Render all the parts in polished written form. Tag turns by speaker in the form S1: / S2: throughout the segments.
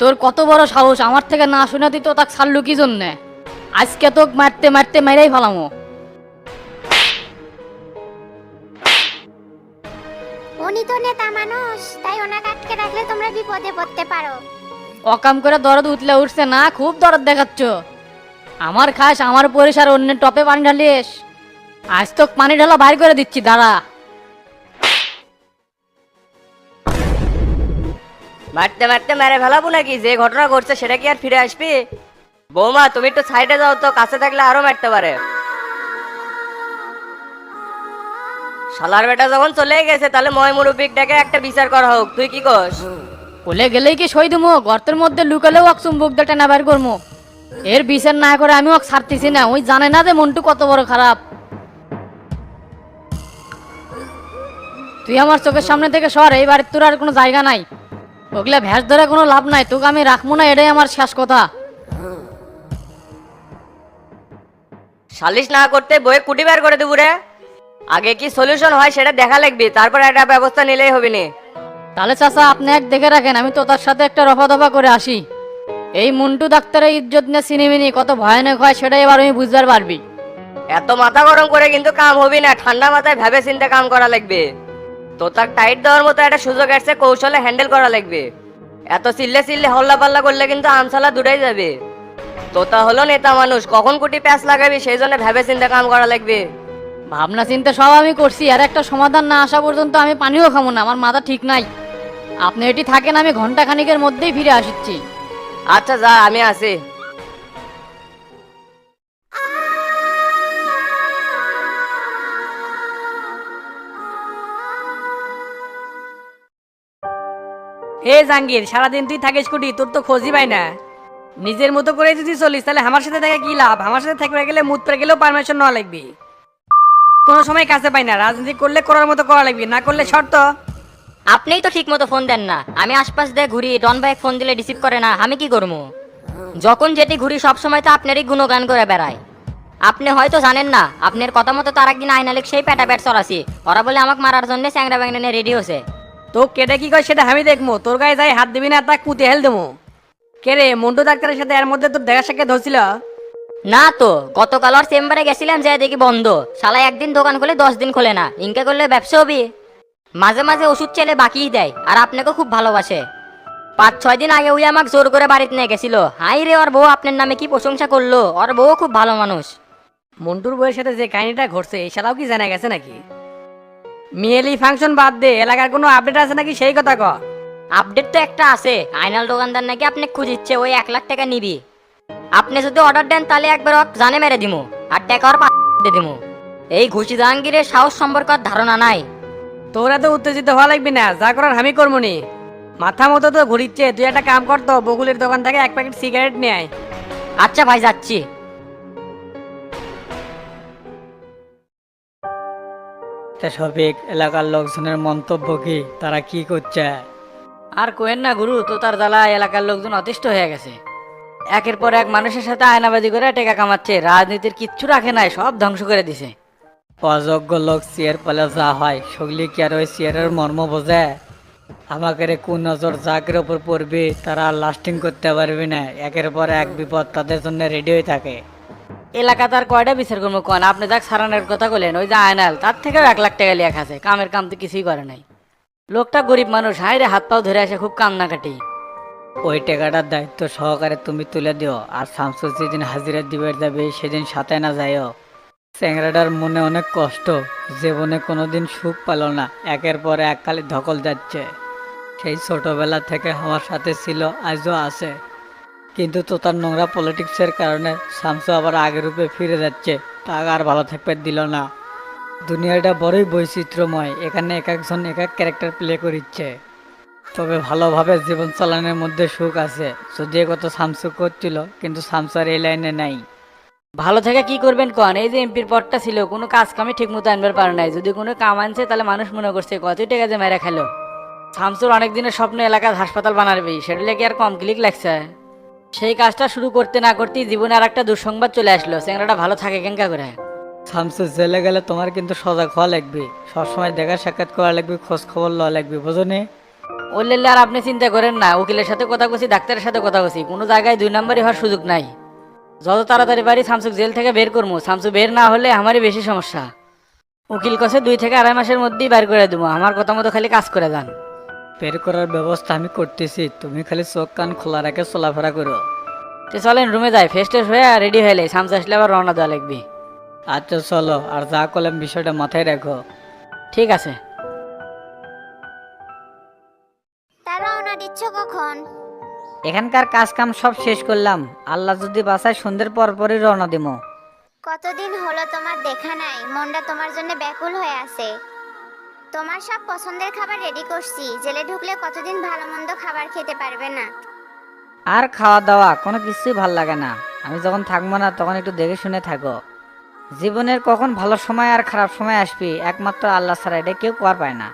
S1: তোর কত বড় সাহস, আমার থেকে না শুনে তুই তো তাক ছাড়লু কি জন্যে? আজকে তোক মারতে মারতে মেরেই ফেলামো।
S2: উনি তো নেতা মানুষ, তাই ওনাকে আটকে রাখলে তোমরা বিপদে পড়তে পারো।
S1: অকাম করে দরদ উঠলে উঠছে না, খুব দরদ দেখাচ্ছ। আমার খাস, আমার পরিসার অন্যের টপে পানি ঢালিস। আজ তোক পানি ঢালা বাইর করে দিচ্ছি, দাঁড়া।
S3: মারতে মারতে মেরে ফেলাবো নাকি? যে ঘটনা ঘটছে সেটা কি আর ফিরে আসবি? বৌমা তুমি একটু সাইডে যাও তো, কাছে থাকলে আরো মারতে পারে। শালার বেটা যখন চলে গেছে তাহলে ময় মুরব্বিক ডেকে একটা বিচার করা হোক। তুই কি কস?
S1: বলে গেলেই কি সই দিমো? গর্তের মধ্যে লুকালেও এক চুম্বক দিয়ে টেনা বের করবো। এর বিচার না করে আমি ওকে ছাড়তেছি না। ওই জানে না যে মন্টু কত বড় খারাপ। তুই আমার চোখের সামনে থেকে সর, এই বাড়ির তোর আর কোনো জায়গা নাই। ওগুলা ভ্যাস ধরে কোনো লাভ নাই, তোকে আমি রাখবো না, এটাই আমার শেষ কথা।
S3: সালিশ না করতে বইয়ে কুটি বের করে দেবো রে। আগে কি সলিউশন হয় সেটা দেখা লাগবে, তারপর একটা ব্যবস্থা নিলেই হবে নি।
S1: তাহলে চাচা আপনি এক দেখে রাখেন, আমি তো তার সাথে একটা রফা দফা করে আসি। এই মন্টু ডাক্তারের ইজ্জত নিয়ে চিনিমিনি কত ভয়ানক হয় সেটা এবার আমি বুঝবার পারবি।
S3: এত মাথা গরম করে কিন্তু কাম হবে না, ঠান্ডা মাথায় ভেবে চিন্তে কাম করা লাগবে। তো তাক টাইট দেওয়ার মতো একটা সুযোগ আসছে, কৌশলে হ্যান্ডেল করা লাগবে। এত চিল্লে চিল্লে হল্লা পাল্লা করলে কিন্তু আমসালা দূরেই যাবে। তোতা হলো নেতা মানুষ, কখন কুটি প্যাঁচ লাগাবি সেই জন্য ভেবে চিন্তে কাম করা লাগবে।
S1: ভাবনা চিন্তা সব আমি করছি, আর একটা সমাধান না আসা পর্যন্ত আমি পানিও খাবো না, আমার মাথা ঠিক নাই। আপনি এটি থাকেন, আমি ঘন্টা খানিকের মধ্যেই ফিরে আসছি।
S3: আচ্ছা যা, আমি আছি।
S4: হে জাঙ্গির, সারাদিন তুই থাকিস কুটি, তোর তো খোঁজই পাই না। নিজের মতো করে যদি চলিস তাহলে আমার সাথে থেকে কি লাভ? আমার সাথে থাকতে গেলে মুত পেরে গেলেও পারমিশন নেওয়া লাগবে। কোনো সময় কাছে পাই না, রাজনীতি করলে করার মতো করা লাগবে, না করলে শর্ত।
S5: আপনিই তো ঠিক মতো ফোন দেন না। আমি আশপাশ দিয়ে ঘুরি, ডন ভাই ফোন দিলে রিসিভ করে না, আমি কি করবো? যখন যেটি ঘুরি সব সময় তো আপনারই গুণগান করে বেড়ায়। আপনি হয়তো জানেন না, আপনার কথা মতো তার একদিন আইনালিক সেই প্যাটা প্যাট চড়াছি। ওরা বলে আমাকে মারার জন্য চ্যাংরা ব্যাংরা নিয়ে রেডি হয়েছে।
S4: তো কেটে কি কয় সেটা আমি দেখবো, তোর গায়ে যাই হাত দিবি না, তা কুতে হেল দেবো। কে রে, মন্টু ডাক্তারের সাথে এর মধ্যে তোর দেখা সাক্ষাৎ ধরছিল?
S5: না তো, গতকাল ওর চেম্বারে গেছিলাম, যাই দেখি বন্ধ। শালা একদিন দোকান খুলে 10 দিন খোলে না, ইনকা করলে ব্যবসা হবে? মাঝে মাঝে ওষুধ চাইলে বাকিই দেয়, আর আপনাকে খুব ভালোবাসে। 5-6 দিন আগে ওই আমাকে জোর করে বাড়িতে নিয়ে গেছিল। হাই রে, ওর বউ আপনার নামে কি প্রশংসা করলো। ওর বউ খুব ভালো মানুষ।
S4: মন্টুর বউয়ের সাথে যে কাহিনীটা ঘটছে এছাড়াও কি জানা গেছে নাকি? মিয়েলি ফাংশন বাদ দে, এলাকার কোনো আপডেট আছে নাকি সেই কথা ক।
S5: আপডেট তো একটা আছে, আইনাল দোকানদার নাকি আপনি খুঁজিচ্ছে, ওই 1 লাখ টাকা নিবি। আপনি যদি অর্ডার দেন তাহলে একবার ওকে জানে মেরে দিমু, আর টাকা ওর দিয়ে দিমু। এই ঘুষি জাহাঙ্গীরের সাহস সম্পর্কে ওর ধারণা নাই।
S4: তোরা তো উত্তেজিত হওয়া লাগবি না, যা করার আমি করবো নি। মাথা মতো তো ঘুরিচ্ছে, তুই একটা কাম করতো, বকুলের দোকান থেকে 1 প্যাকেট সিগারেট নিয়ে আয়।
S5: আচ্ছা ভাই, যাচ্ছি।
S6: শফিক, এলাকার লোকজনের মন্তব্য কি? তারা কি করছে?
S4: আর কোয়েন না গুরু, তো তার জ্বালায় এলাকার লোকজন অতিষ্ঠ হয়ে গেছে। একের পর এক মানুষের সাথে আয়নাবাজি করে টাকা কামাচ্ছে, রাজনীতির কিচ্ছু রাখে নাই, সব ধ্বংস করে দিছে।
S6: অযোগ্য লোক চেয়ার পেলে যা হয়, সগলি কি আর ওই চেয়ারের মর্ম বোঝে? আমাকে রে কোন নজর জাকের ওপর পড়বে, তারা আর লাস্টিং করতে পারবে না। একের পর এক বিপদ তাদের জন্য রেডি হয়ে থাকে।
S4: এলাকা তার কয়টা বিচার করবো কোন? আপনি যাক সারানোর কথা বলেন, ওই যে আয়নাল, তার থেকেও 1 লাখ টাকা লিয়া খাচ্ছে, কামের কাম তো কিছুই করে নাই। লোকটা গরিব মানুষ, হাই রে, হাত পাও ধরে আসে, খুব কান্না কাটি।
S6: ওই টাকাটার দায়িত্ব সহকারে তুমি তুলে দিও, আর শামসু যেদিন হাজিরা দিবে যাবে সেদিন সাথে না যাইও। চ্যাংরাটার মনে অনেক কষ্ট, জীবনে কোনোদিন সুখ পেল না, একের পর এক খালি ধকল যাচ্ছে। সেই ছোটবেলা থেকে আমার সাথে ছিল, আজও আছে, কিন্তু তো তার নোংরা পলিটিক্সের কারণে শামসু আবার আগের রূপে ফিরে যাচ্ছে। তাকে আর ভালো থাকতে দিল না। দুনিয়াটা বড়ই বৈচিত্র্যময়, এখানে এক একজন এক এক ক্যারেক্টার প্লে করিচ্ছে। তবে ভালোভাবে জীবন চালানোর মধ্যে সুখ আছে, যদি কত শামসু করছিল, কিন্তু শামসু আর এই লাইনে নাই।
S4: ভালো থেকে কি করবেন কন? এই যে এমপির পদটা ছিল, কোনো কাজ কামে ঠিক মতো আনবার পারে নাই। যদি কোনো কাম আনছে তাহলে মানুষ মনে করছে কত টাকা যে মেরে খেলো। শামসুর অনেক দিনের স্বপ্ন এলাকার হাসপাতাল বানাবি, সেটা কি আর কম ক্লিক লাগছে? সেই কাজটা শুরু করতে না করতেই জীবনে আর একটা দুঃসংবাদ চলে আসলো। চ্যাংরাটা ভালো থাকে কেঙ্কা করে?
S6: শামসু জেলে গেলে তোমার কিন্তু সজাগ হওয়া লাগবে, সবসময় দেখা সাক্ষাৎ করা লাগবে, খোঁজ খবর লওয়া লাগবে, বুঝো নি?
S4: ওই লেলে আর আপনি চিন্তা করেন না, উকিলের সাথে কথা কছি, ডাক্তারের সাথে কথা কছি, কোনো জায়গায় 2 নাম্বারই হওয়ার সুযোগ নাই। যত তাড়াতাড়ি পারি শামসুক জেল থেকে বের করবো, শামসু বের না হলে আমারই বেশি সমস্যা। উকিল কছে 2 থেকে 2.5 মাসের মধ্যেই বের করে দেবো, আমার কথা মতো খালি কাজ করে যান।
S6: বের করার ব্যবস্থা আমি করতেছি, তুমি খালি চোখ কান খোলা রেখে চলাফেরা করো।
S4: তো চলেন রুমে যাই, ফ্রেশ ট্রেশ হয়ে রেডি হয়ে শামসু আসলে আবার রওনা দেওয়া লাগবে।
S6: আচ্ছা চলো, আর যা করলাম বিষয়টা মাথায় রাখো।
S4: ঠিক আছে।
S2: তা রওনা দিচ্ছ কখন?
S6: এখানকার কাজ কাম সব শেষ করলাম, আল্লাহ যদি বাসায় সন্ধ্যের পর পরই রওনা দিমো।
S2: কতদিন হলো তোমার দেখা নাই, মনটা তোমার জন্য ব্যাকুল হয়ে আছে। তোমার সব পছন্দের খাবার রেডি করছি, জেলে ঢুকলে কতদিন ভালো মন্দ খাবার খেতে পারবে না।
S6: আর খাওয়া দাওয়া কোনো কিছুই ভাল লাগে না, আমি যখন থাকবো না তখন একটু দেখে শুনে থাকো। জীবনের কখন ভালো সময় আর খারাপ সময় আসবে একমাত্র আল্লাহ ছাড়া, এটা কেউ পার পায় না।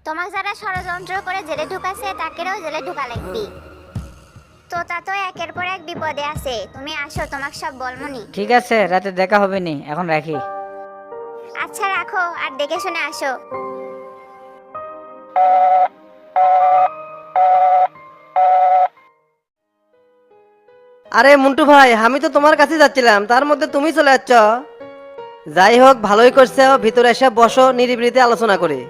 S2: তোমার যারা ষড়যন্ত্র করে জেলে ঢুকাছে তাকেও জেলে ঢুকা লাগবে। তোতা তো একের পর এক বিপদে আছে, তুমি আসো, তোমাকে সব বলমনি।
S6: ঠিক আছে, রাতে দেখা হবে নি, এখন রাখি।
S2: আচ্ছা রাখো, আর দেখে শুনে আসো।
S7: আরে মন্টু ভাই, আমি তো তোমার কাছে যাচ্ছিলাম, তার মধ্যে তুমি চলে যাচ্ছ। যাই হোক, ভালোই করছো, ভিতরে এসে বসো, নিরিবিলিতে আলোচনা করি।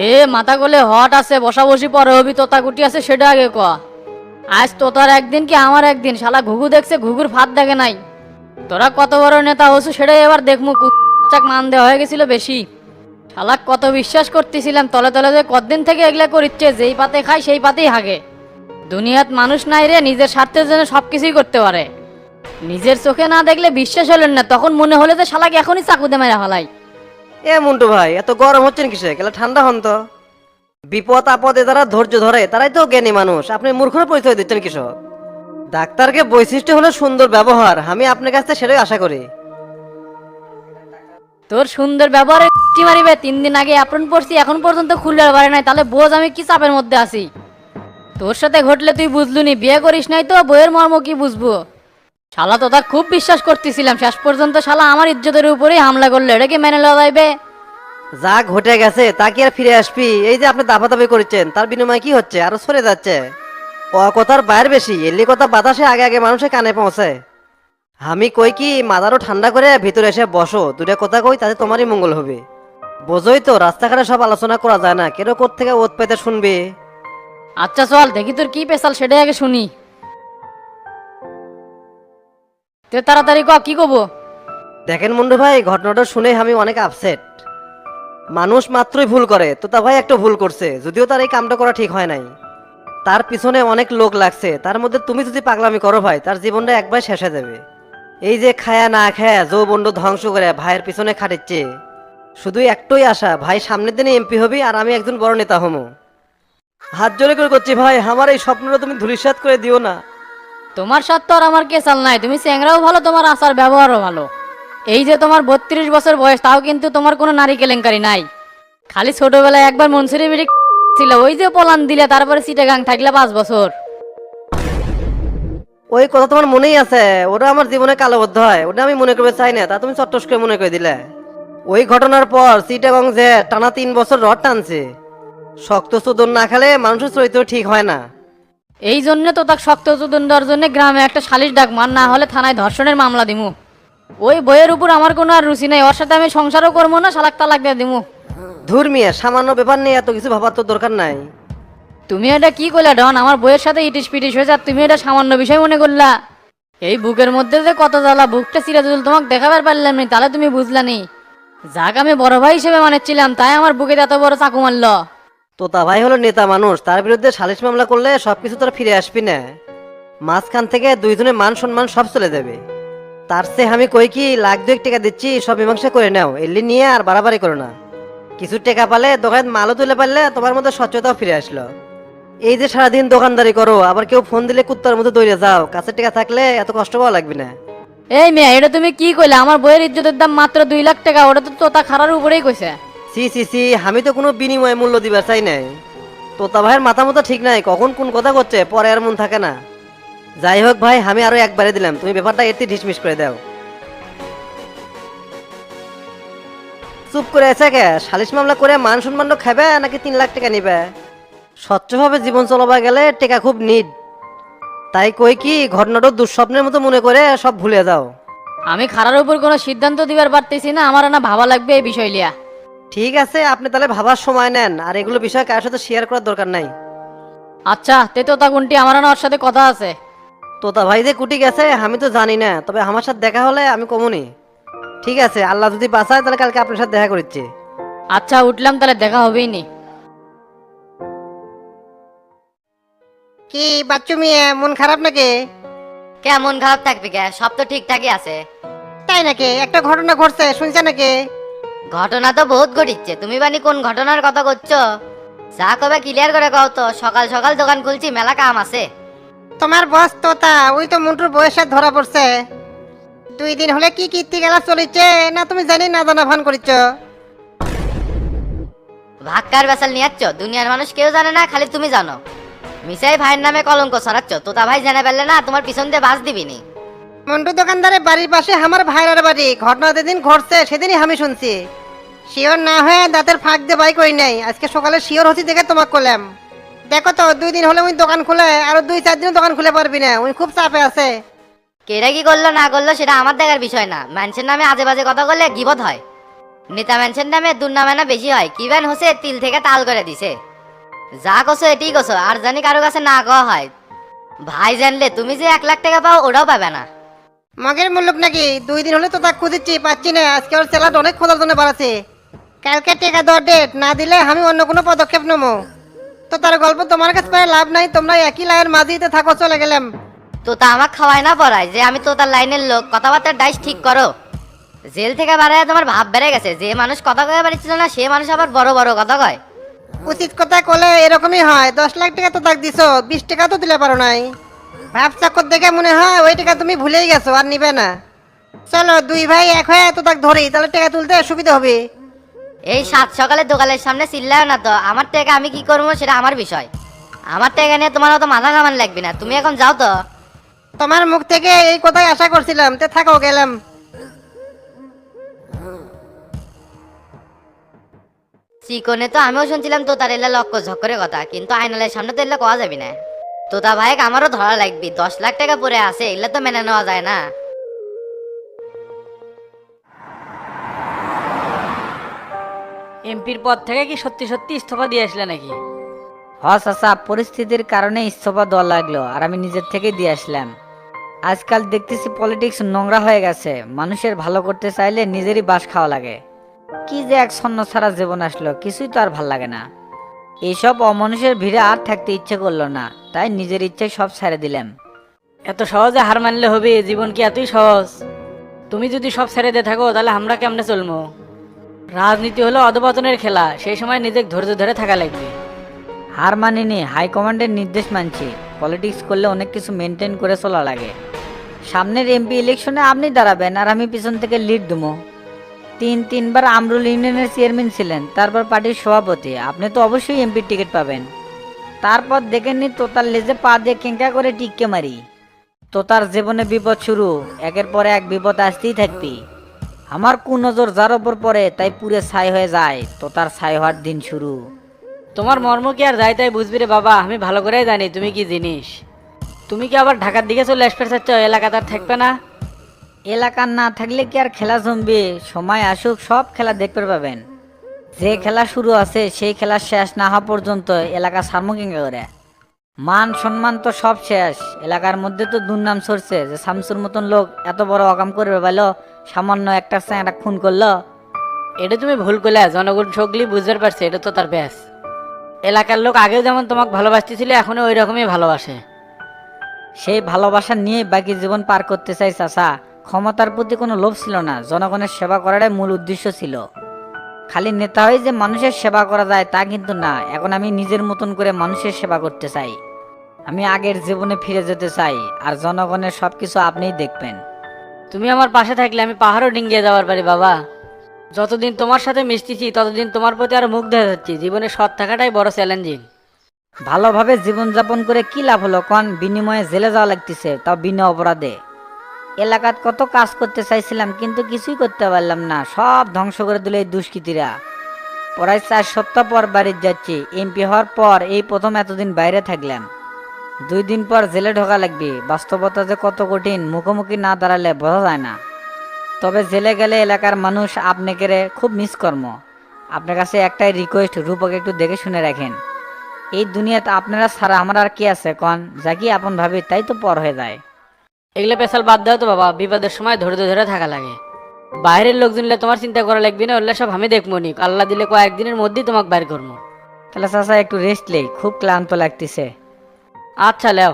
S1: এ মাথা গলে হট আছে, বসা বসি পরে হবি, তোতা গুটি আছে সেটা আগে ক। আজ তোতার একদিন কি আমার একদিন, শালা ঘুঘু দেখছে ঘুঘুর ফাঁদ দেখে নাই। তোরা কত বড় নেতা হচ্ছু সেটাই এবার দেখমু, কুচ্চাক মান দেওয়া হয়ে গেছিল বেশি। শালা কত বিশ্বাস করতেছিলাম, তলে তলে যে কতদিন থেকে এগুলা করিচ্ছে, যেই পাতে খায় সেই পাতেই হাগে। দুনিয়াত মানুষ নাই রে, নিজের স্বার্থের জন্য সবকিছুই করতে পারে। নিজের চোখে না দেখলে বিশ্বাস হলেন না, তখন মনে হলে যে শালাকে এখনই চাকুতে মেরা ফেলাই।
S7: এ মন্টু ভাই, এত গরম হচ্ছেন কিসে? গেলে ঠান্ডা হন তো। বিপদ আপদে যারা ধৈর্য ধরে তারাই তো জ্ঞানী মানুষ, আপনি মূর্খের পরিচয় দিচ্ছেন কৃষক। ডাক্তারকে বৈশিষ্ট্য হলো সুন্দর ব্যবহার, আমি আপনার কাছ থেকে সেটাই আশা করি।
S1: তোর সুন্দর ব্যবহারে মারিবে, 3 দিন আগে অ্যাপ্রন পড়ছি, এখন পর্যন্ত খুললে পারে নাই, তাহলে বোঝ আমি কি চাপের মধ্যে আছি। তোর সাথে ঘটলে তুই বুঝলুনি, বিয়ে করিস নাই তো বইয়ের মর্ম কি বুঝবো। শালা তো তা খুব বিশ্বাস করতেছিলাম, শেষ পর্যন্ত শালা আমার ইজ্জতের উপরেই হামলা করলো, এটা কি মেনে লওয়া যাইবে?
S7: যা ঘটে গেছে তা কি আর ফিরে আসবি? এই যে আপনি দাপাদাপি করছেন, তার বিনিময়ে কি হচ্ছে? আরো সরে যাচ্ছে। ও কথার বাইরে বেশি, এলি কথা বাতাসে আগে আগে মানুষের কানে পৌঁছে। আমি কই কি, মাথারও ঠান্ডা করে ভিতরে এসে বসো, দুটো কথা কই, তাতে তোমারই মঙ্গল হবে। বোঝোই তো, রাস্তাঘাটে সব আলোচনা করা যায় না, কেন কোত্থেকে ওত পেতে শুনবে।
S1: আচ্ছা চল দেখি তোর কি পেশাল সেটাই আগে শুনি। তুই তাড়াতাড়ি ক, কি কব?
S7: দেখেন মুন্ডু ভাই, ঘটনাটা শুনে আমি অনেক আপসেট। মানুষ মাত্রই ভুল করে, তো তা ভাই একটা ভুল করছে, যদিও তার এই কামটা করা ঠিক হয় নাই। তার পিছনে অনেক লোক লাগছে, তার মধ্যে তুমি যদি পাগলামি করো ভাই, তার জীবনটা একবার শেষ হয়ে যাবে। এই যে খায়া না খায়া যৌবন্ড ধ্বংস করে ভাইয়ের পিছনে খাটিচ্ছে, শুধু একটাই আশা, ভাই সামনের দিনে এমপি হবি আর আমি একজন বড় নেতা হমো। হাত জোরে করে করছি ভাই, আমার এই স্বপ্নটা তুমি ধূলিসাৎ করে দিও না।
S1: তোমার সাথে তো আর আমার কেসাল নাই, তুমি চ্যাংরাও ভালো, তোমার আচার ব্যবহারও ভালো। এই যে তোমার 32 বছর বয়স, তাও কিন্তু তোমার কোনো নারী কেলেঙ্কারি নাই। খালি ছোটবেলায় একবার মনসুরি বিড়ি ছিল, ওই যে পলান দিলে, তারপরে চিটাগাং থাকলে 5 বছর।
S7: ওই কথা তোমার মনেই আছে, ওটা আমার জীবনে কালোবদ্ধ হয়, ওটা আমি মনে করতে চাই না, তা তুমি চট্টস করে মনে করে দিলে। ওই ঘটনার পর চিটাগং যে টানা 3 বছর রড টানছে। শক্ত চোদন না খেলে মানুষের চরিত্র ঠিক হয় না।
S1: এই জন্য তো তাকে শক্ত চোদন দেওয়ার জন্য গ্রামে একটা সালিশ ডাক মার, না হলে থানায় ধর্ষণের মামলা দিমু। ওই বইয়ের উপর আমার কোনো আর রুচি নাই, ওর সাথে আমি সংসারও করবো না, শালাক তালাক দিয়ে দিমু।
S7: ধুর মিয়া, সামান্য ব্যাপার নিয়ে এত কিছু ভাবার তো দরকার নাই।
S1: তুমি এটা কি করলা ডন? আমার বইয়ের সাথে ইটিস পিটিস হয়েছে আর তুমি এটা সামান্য বিষয় মনে করলা? এই বুকের মধ্যে যে কত জ্বালা, বুকটা চিরা দিল, তোমাকে দেখাবার পারলাম নি, তাহলে তুমি বুঝলানি। যাক আমি বড় ভাই হিসেবে মানেছিলাম, তাই আমার বুকে এত বড় চাকু মারলো।
S7: তোতা ভাই হলো নেতা মানুষ, তার বিরুদ্ধে সালিশ মামলা করলে সবকিছু তোরা ফিরে আসবি না। মাঝখান থেকে দুইজনের মান সম্মান সব চলে যাবে। তার চেয়ে আমি কই কি, লাখ 2 টাকা দিচ্ছি, সব মীমাংসা করে নাও, এলি নিয়ে আর বাড়াবাড়ি করো না। কিছু টাকা পালে দোকান মালও তুলে পারলে তোমার মধ্যে স্বচ্ছতাও ফিরে আসলো। এই যে সারাদিন দোকানদারি করো, আবার কেউ ফোন দিলে কুত্তার মতো দৌড়ে যাও, কাছে টাকা থাকলে এত কষ্ট পাওয়া লাগবে না।
S1: এই মেয়ে, এটা তুমি কি কইলে? আমার বইয়ের ইজ্জতের দাম মাত্র 2 লাখ টাকা, ওটা তো তোতা খারার উপরেই কইছে।
S7: সি সি সি, আমি তো কোনো বিনিময় মূল্য দিবার চাই নাই। তোতা ভাইয়ের মাথা মতো ঠিক নাই, কখন কোন কথা করছে পরে আর মন থাকে না। যাই হোক ভাই, আমি আরো একবারে দিলাম, তুমি ব্যাপারটা এতে ঢিসমিস করে দাও। চুপ করে আছে কে? সালিশ মামলা করে মান সম্মান খাবে নাকি 3 লাখ টাকা নিবে? স্বচ্ছভাবে জীবন চলাবা গেলে টেকা খুব নিড। তাই কই কি ঘটনাটা দুঃস্বপ্নের মতো মনে করে সব ভুলে যাও।
S1: আমি খারার উপর কোনো সিদ্ধান্ত দিবার পারতেছি না, আমার না ভাবা লাগবে এই বিষয় লিয়া।
S7: ঠিক আছে, আপনি তাহলে ভাবার সময় নেন, আর এগুলো বিষয় কারোর সাথে শেয়ার করার দরকার নাই।
S1: আচ্ছা তে তোতা কোনটি, আমার না ওর সাথে কথা আছে।
S7: তোতা ভাই যে কুটি গেছে আমি তো জানি না, তবে আমার সাথে দেখা হলে আমি কমুনি। ঠিক আছে, আল্লাহ যদি বাঁচায় তাহলে কালকে আপনার সাথে দেখা করছি।
S1: আচ্ছা উঠলাম, তাহলে দেখা হবেই নি।
S8: কি বাচ্চু মিয়া, মন খারাপ নাকি?
S5: কেমন খারাপ থাকবে কে, সব তো ঠিকঠাকই আছে।
S8: তাই নাকি? একটা ঘটনা ঘটছে শুনছে নাকি?
S5: ঘটনা তো বহুত ঘটিচ্ছে, তুমি বানি কোন ঘটনার কথা করছো? যা কবে ক্লিয়ার করে কও তো, সকাল সকাল দোকান খুলছি, মেলা কাম আছে।
S8: তোমার বস তোতা ওই তো মন্টুর বয়সে ধরা পড়ছে। 2 দিন হলে কি কীর্তি গেলা চলিচ্ছে না, তুমি জানি না জানা ভান করিচ্ছ।
S5: ভাক্কার বেসাল নিয়ে যাচ্ছ, দুনিয়ার মানুষ কেউ জানে না, খালি তুমি জানো। মিসাই ভাইয়ের নামে কলঙ্ক ছড়াচ্ছ, তোতা ভাই জেনে ফেললে না তোমার পিছন দিয়ে বাস দিবিনি।
S8: মন্টু দোকানদারের বাড়ির পাশে আমার ভাইয়ের বাড়ি, ঘটনা যেদিন ঘটছে সেদিনই আমি শুনছি। শিওর না হয়ে দাঁতের ফাঁক দিয়ে বাই করি নাই, আজকে সকালে শিওর হচ্ছি দেখে তোমাকে করলাম। দেখো তো 2 দিন হলে উনি দোকান খুলে, আরো 2-4 দিন দোকান খুলে পারবি না, উনি খুব চাপে আছে।
S5: কেরা কি করলো না করলো সেটা আমার দেখার বিষয় না, মানুষের নামে আজে বাজে কথা বললে গিবত হয়। নেতা মানুষের নামে দুর্নামে বেশি হয়, কি ব্যান হচ্ছে তিল থেকে তাল করে দিছে। যা কছো এটাই কছো, আর জানি কারো কাছে না কওয়া হয়। ভাই জানলে তুমি যে 1 লাখ টাকা পাও ওটাও পাবে না।
S8: মগের মুল্লুক নাকি? 2 দিন হলে তো তাক খুঁজিচ্ছি, পাচ্ছি না। আজকে ওর স্যালাড অনেক খোঁজার জন্য বাড়াচ্ছে। কালকে টেকা দেওয়ার ডেট না দিলে আমি অন্য কোনো পদক্ষেপ নেবো। তো তার গল্প তোমার কাছে পেয়ে লাভ নাই, তোমরা একই লাইনের মাঝিতে থাকো, চলে গেলাম।
S5: তো তা আমার খাওয়ায় না পড়ায় যে আমি তো তার লাইনের লোক, কথাবার্তার ডাইস ঠিক করো। জেল থেকে বাড়ায় তোমার ভাব বেড়ে গেছে, যে মানুষ কথা কয়ে পারছিল না সে মানুষ আবার বড় বড় কথা কয়।
S8: উচিত কথা কলে এরকমই হয়। 10 লাখ টাকা তো তাক দিছো, 20 টাকা তো দিলে পারো নাই। ভাব চাকর দেখে মনে হয় ওই টাকা তুমি ভুলেই গেছো, আর নিবে না। চলো 2 ভাই এক হয়ে তো তাক ধরি, তাহলে টাকা তুলতে সুবিধা হবে।
S5: এই 7 সকালে দোকানের সামনে চিল্লায় না তো, আমার টাকা আমি কি করবো সেটা আমার বিষয়। আমার টাকা নিয়ে তোমার অত মাথা ঘামান লাগবে না, তুমি এখন যাও তো।
S8: তোমার মুখ থেকে এই কথাই আশা করছিলাম, তে থাকো, গেলাম।
S5: চিকনে তো আমিও শুনছিলাম তো তার এলা লক্ষ্য ঝক্করের কথা, কিন্তু আইনালের সামনে তো এলা কোয়া যাবি না। তোতা ভাই আমারও ধরা লাগবি, 10 লাখ টাকা পরে আছে, এগুলা তো মেনে নেওয়া যায় না।
S4: এমপির পদ থেকে কি সত্যি সত্যি ইস্তফা দিয়ে আসলে নাকি?
S6: চাচা, পরিস্থিতির কারণে ইস্তফা দেওয়া লাগলো, আর আমি নিজের থেকে দিয়ে আসলাম। আজকাল দেখতেছি পলিটিক্স নোংরা হয়ে গেছে, মানুষের ভালো করতে চাইলে নিজেরই বাস খাওয়া লাগে। কি যে এক ছন্ন ছাড়া জীবন আসলো, কিছুই তো আর ভাল লাগে না। এইসব অমানুষের ভিড়ে আর থাকতে ইচ্ছে করলো না, তাই নিজের ইচ্ছে সব ছেড়ে দিলাম।
S4: এত সহজে হার মানলে হবে? জীবন কি এতই সহজ? তুমি যদি সব ছেড়ে দিয়ে থাকো তাহলে আমরা কেমনে চলবো? রাজনীতি হলো অধপতনের খেলা, সেই সময় নিজেকে ধৈর্য ধরে থাকা লাগবে।
S6: হার মানিনি, হাইকমান্ডের নির্দেশ মানছি। পলিটিক্স করলে অনেক কিছু মেনটেন করে চলা লাগে। সামনের এমপি ইলেকশনে আপনি দাঁড়াবেন আর আমি পিছন থেকে লিড দেবো। 3বার আমরুল ইউনিয়নের চেয়ারম্যান ছিলেন, তারপর পার্টির সভাপতি, আপনি তো অবশ্যই এমপির টিকিট পাবেন। তারপর দেখেননি তোতার লেজে পা দিয়ে কেঙ্কা করে টিককে মারি। তোতার জীবনে বিপদ শুরু, একের পরে এক বিপদ আসতেই থাকবি। আমার কুনজর যার ওপর পড়ে তাই পুরে ছাই হয়ে যায়, তোতার ছাই হওয়ার দিন শুরু।
S4: তোমার মর্ম কি আর যাই তাই বুঝবি রে বাবা, আমি ভালো করেই জানি তুমি কি জিনিস। তুমি কি আবার ঢাকার দিকে চলে আসতে চাচ্ছ? এলাকা তার থাকবে না?
S6: এলাকার না থাকলে কি আর খেলা জমবে? সময় আসুক, সব খেলা দেখতে পাবেন। যে খেলা শুরু আছে সেই খেলা শেষ না হওয়া পর্যন্ত এলাকা সারমুকিঙ্গা করে। মান সম্মান তো সব শেষ। এলাকার মধ্যে তো দুর্নাম ছড়ছে যে শামসুর মতন লোক এত বড় অকাম করে পাইলো, সামান্য একটা চ্যাংড়া খুন করলো।
S4: এটা তুমি ভুল করলে, জনগণ সকলি বুঝতে পারছে এটা তো তার ব্যাস। এলাকার লোক আগেও যেমন তোমাকে ভালোবাসতেছিল এখনো ওই রকমই ভালোবাসে।
S6: সেই ভালোবাসা নিয়ে বাকি জীবন পার করতে চাই চাচা। ক্ষমতার প্রতি কোনো লোভ ছিল না, জনগণের সেবা করাটাই মূল উদ্দেশ্য ছিল। খালি নেতা হয়ে যে মানুষের সেবা করা যায় তা কিন্তু না। এখন আমি নিজের মতন করে মানুষের সেবা করতে চাই। আমি আগের জীবনে ফিরে যেতে চাই, আর জনগণের সবকিছু আপনিই দেখবেন।
S4: তুমি আমার পাশে থাকলে আমি পাহাড়ও ডিঙ্গিয়ে যাওয়ার পারি বাবা। যতদিন তোমার সাথে মিশতেছি ততদিন তোমার প্রতি আরো মুগ্ধ হয়ে যাচ্ছি। জীবনে সৎ থাকাটাই বড় চ্যালেঞ্জিং।
S6: ভালোভাবে জীবনযাপন করে কি লাভ হলো কন? বিনিময়ে জেলে যাওয়া লাগতেছে, তাও বিনা অপরাধে। এলাকাত কত কাজ করতে চাইছিলাম কিন্তু কিছুই করতে পারলাম না, সব ধ্বংস করে দিল এই দুষ্কৃতীরা। প্রায় 4 সপ্তাহ পর বাড়ি যাচ্ছি। এমপি হওয়ার পর এই প্রথম এতদিন বাইরে থাকলাম। 2 দিন পর জেলে ঢোকা লাগবে। বাস্তবতা যে কত কঠিন, মুখোমুখি না দাঁড়ালে বোঝা যায় না। তবে জেলে গেলে এলাকার মানুষ আপনাকে খুব মিস কর্ম। আপনার কাছে একটাই রিকোয়েস্ট, রূপকে একটু দেখে শুনে রাখেন। এই দুনিয়াতে আপনারা ছাড়া আমার আর কি আছে কন? যা কি আপন ভাবি তাই তো পর হয়ে যায়।
S4: এগুলো পেশাল বাদ দাও তো বাবা, বিপদের সময় ধৈর্য ধরে থাকা লাগে। বাইরের লোকজন তোমার চিন্তা করা লাগবে না, ওগুলো সব আমি দেখবো নি। আল্লাহ দিলে কয়েকদিনের মধ্যেই তোমাকে বাইর করবো।
S6: তাহলে চাচা একটু রেস্ট নেই, খুব ক্লান্ত লাগতেছে।
S4: আচ্ছা লেও।